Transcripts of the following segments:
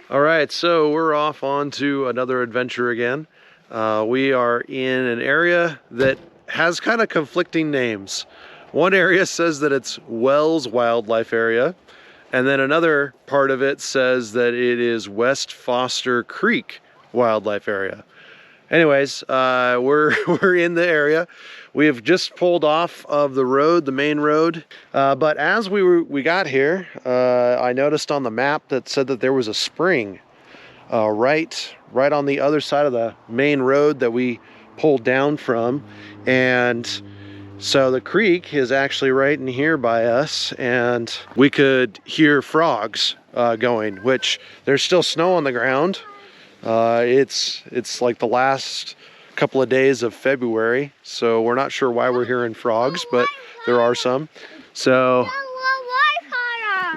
All right, so we're off on to another adventure again. We are in an area that has kind of conflicting names. One area says that it's Wells Wildlife Area, and then another part of it says that it is West Foster Creek Wildlife Area. Anyways, we're in the area. We have just pulled off of the road, the main road. But as we got here, I noticed on the map that said that there was a spring right on the other side of the main road that we pulled down from. And so the creek is actually right in here by us, and we could hear frogs going, which there's still snow on the ground. It's like the last couple of days of February, so we're not sure why we're hearing frogs, but there are some. So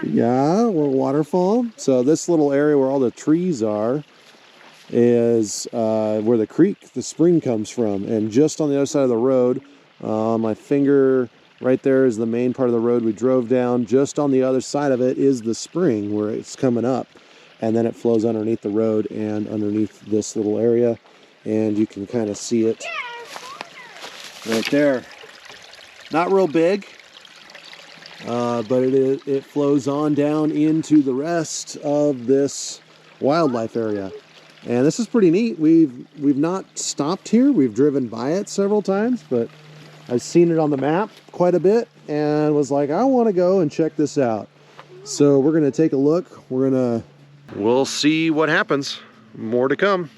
yeah, we're waterfall. So this little area where all the trees are is where the creek, the spring comes from. And just on the other side of the road, my finger right there is the main part of the road we drove down. Just on the other side of it is the spring where it's coming up. And then it flows underneath the road and underneath this little area. And you can kind of see it right there. Not real big, but it flows on down into the rest of this wildlife area. And this is pretty neat. We've not stopped here. We've driven by it several times, but I've seen it on the map quite a bit and was like, I want to go and check this out. So we're going to take a look. We'll see what happens. More to come.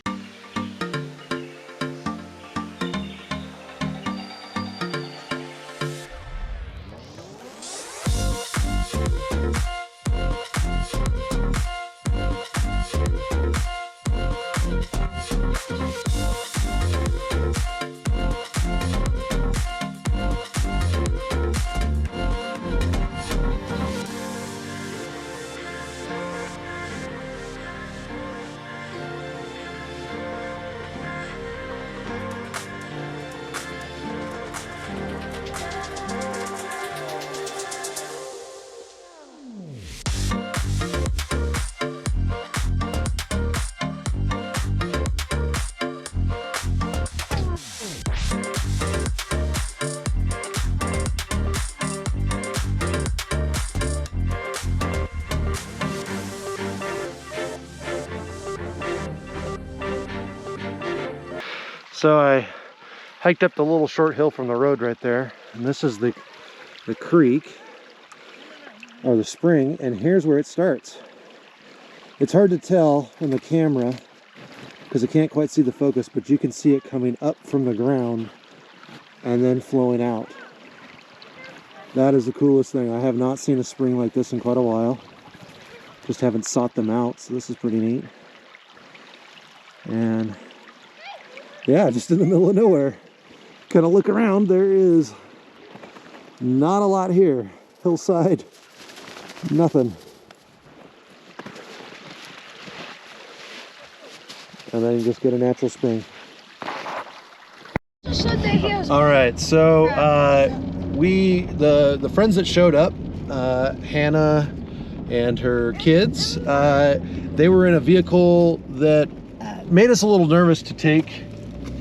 So I hiked up the little short hill from the road right there, and this is the creek, or the spring, and here's where it starts. It's hard to tell on the camera because I can't quite see the focus, but you can see it coming up from the ground and then flowing out. That is the coolest thing. I have not seen a spring like this in quite a while. Just haven't sought them out, so this is pretty neat. And yeah, just in the middle of nowhere. Kind of look around, there is not a lot here. Hillside, nothing. And then you just get a natural spring. All right, so the friends that showed up, Hannah and her kids, they were in a vehicle that made us a little nervous to take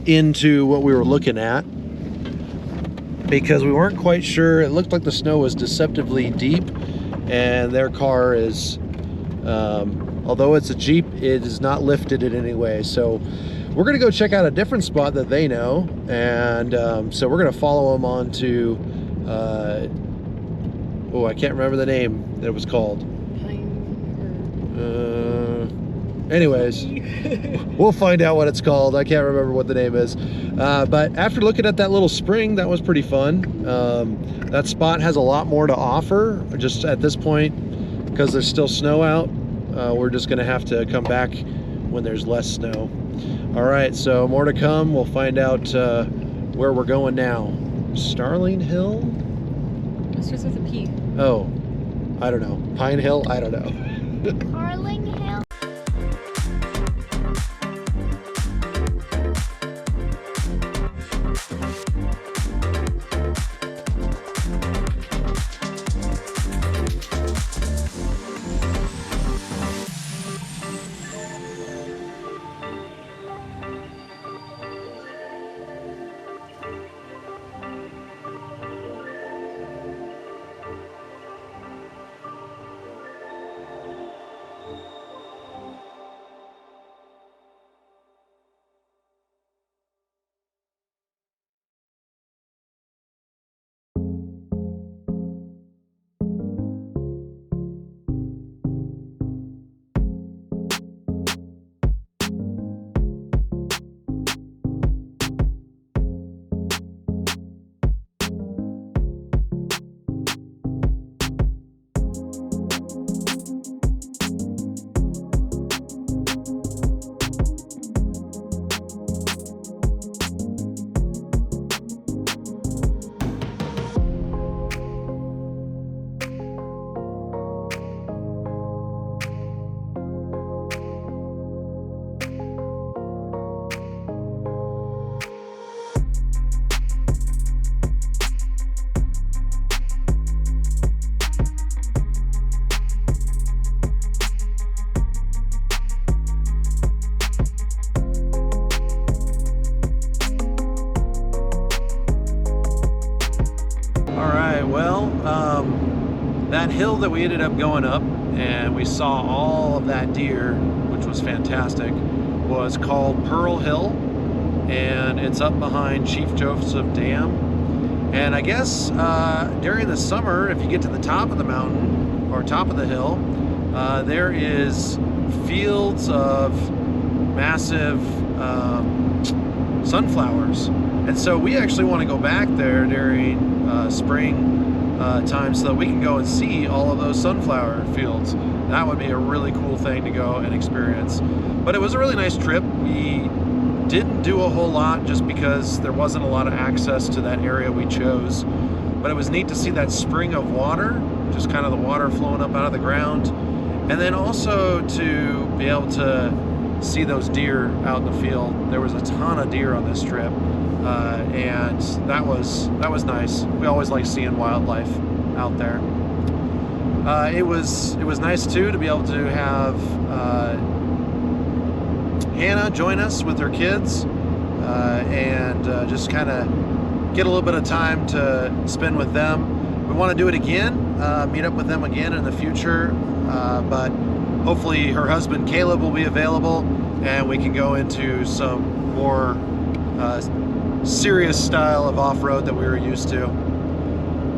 into what we were looking at because we weren't quite sure. It looked like the snow was deceptively deep, and their car is, although it's a Jeep, it is not lifted in any way. So we're gonna go check out a different spot that they know, and so we're gonna follow them on to oh, I can't remember the name that it was called. Anyways, we'll find out what it's called. I can't remember what the name is. But after looking at that little spring, that was pretty fun. That spot has a lot more to offer. Just at this point, because there's still snow out, we're just gonna have to come back when there's less snow. All right, so more to come. We'll find out where we're going now. Starling Hill? It starts with a P. Oh, I don't know. Pine Hill? I don't know. Carling Hill? that we ended up going up and we saw all of that deer, which was fantastic, was called Pearl Hill, and it's up behind Chief Joseph Dam. And I guess during the summer, if you get to the top of the mountain or top of the hill, there is fields of massive sunflowers. And so we actually want to go back there during spring time so that we can go and see all of those sunflower fields. That would be a really cool thing to go and experience. But it was a really nice trip. We didn't do a whole lot just because there wasn't a lot of access to that area we chose. But it was neat to see that spring of water, just kind of the water flowing up out of the ground. And then also to be able to see those deer out in the field. There was a ton of deer on this trip. And that was nice. We always like seeing wildlife out there. It was nice too to be able to have Hannah join us with her kids and just kind of get a little bit of time to spend with them. We want to do it again, meet up with them again in the future, but hopefully her husband Caleb will be available and we can go into some more serious style of off-road that we were used to.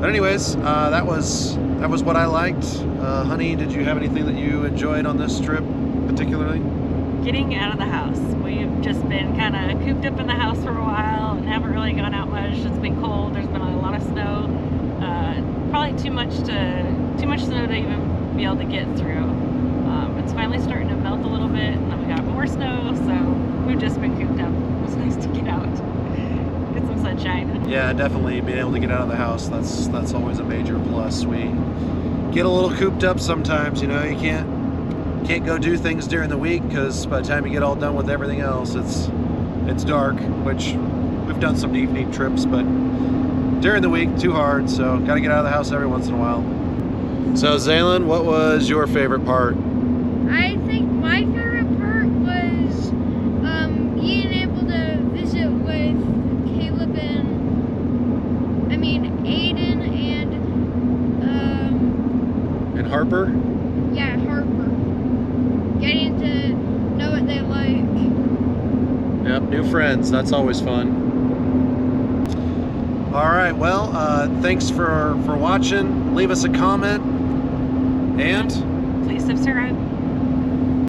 But anyways, that was what I liked. Honey, did you have anything that you enjoyed on this trip particularly? Getting out of the house. We've just been kind of cooped up in the house for a while and haven't really gone out much. It's been cold. There's been a lot of snow. Probably too much snow to even be able to get through. It's finally starting to melt a little bit, and then we got more snow, so we've just been cooped up. It was nice to get out, get some sunshine. Yeah, definitely being able to get out of the house, that's always a major plus. We get a little cooped up sometimes, you know. You can't go do things during the week because by the time you get all done with everything else, it's dark, which we've done some evening trips, but during the week, too hard, so got to get out of the house every once in a while. So Zaylin, what was your favorite part? I think my favorite part was being able to visit with Caleb and, Aiden And Harper? Yeah, Harper. Getting to know what they like. Yep, new friends, that's always fun. All right, well, thanks for watching. Leave us a comment, and Please subscribe.